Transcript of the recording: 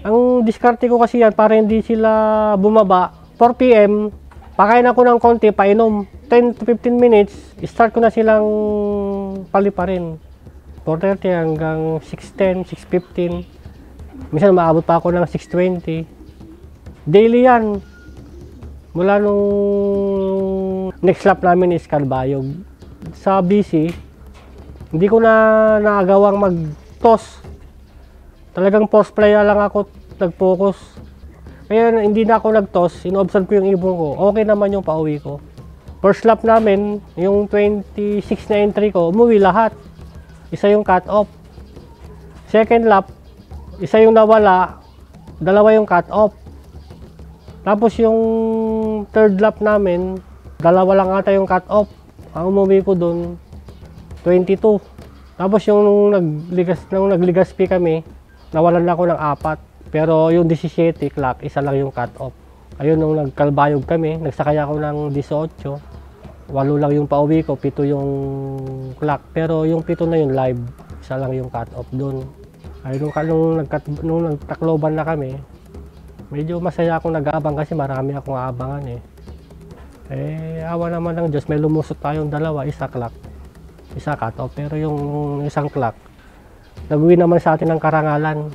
Ang diskarte ko kasi yan para hindi sila bumaba. 4 PM, pakain ako ng konti, painom. 10 to 15 minutes, start ko na silang paliparin. 4:30 hanggang 6:10, 6:15. Minsan maabot pa ako ng 6:20. Daily yan. Mula nung next lap namin is Calbayog. Sa BC, hindi ko na naagawang mag-toss. Talagang post play lang ako nag-focus. Kaya hindi na ako nag-toss, ino-observe ko yung ibon ko. Okay naman yung pauwi ko. First lap namin, yung 26 na entry ko, umuwi lahat. Isa yung cut off. Second lap, isa yung nawala, dalawa yung cut off. Tapos yung third lap namin, dalawa lang ata yung cut off. Ang umuwi ko dun, 22. Tapos yung nung nagligaspi kami, nawalan na ako ng 4. Pero yung 17 clock, isa lang yung cut off. Ayun, nung nagkalbayog kami, nagsakay ako ng 18. 8 lang yung pauwi ko, 7 yung clock. Pero yung 7 na yun live, isa lang yung cut off dun. Ay, nung nagtakloban na kami, medyo masaya akong nag-aabang kasi marami akong aabangan eh. Awa naman ng Diyos, may lumusot tayong dalawa, isa clock, isa cut off. Pero yung isang clock, nag-uwi naman sa atin ng karangalan.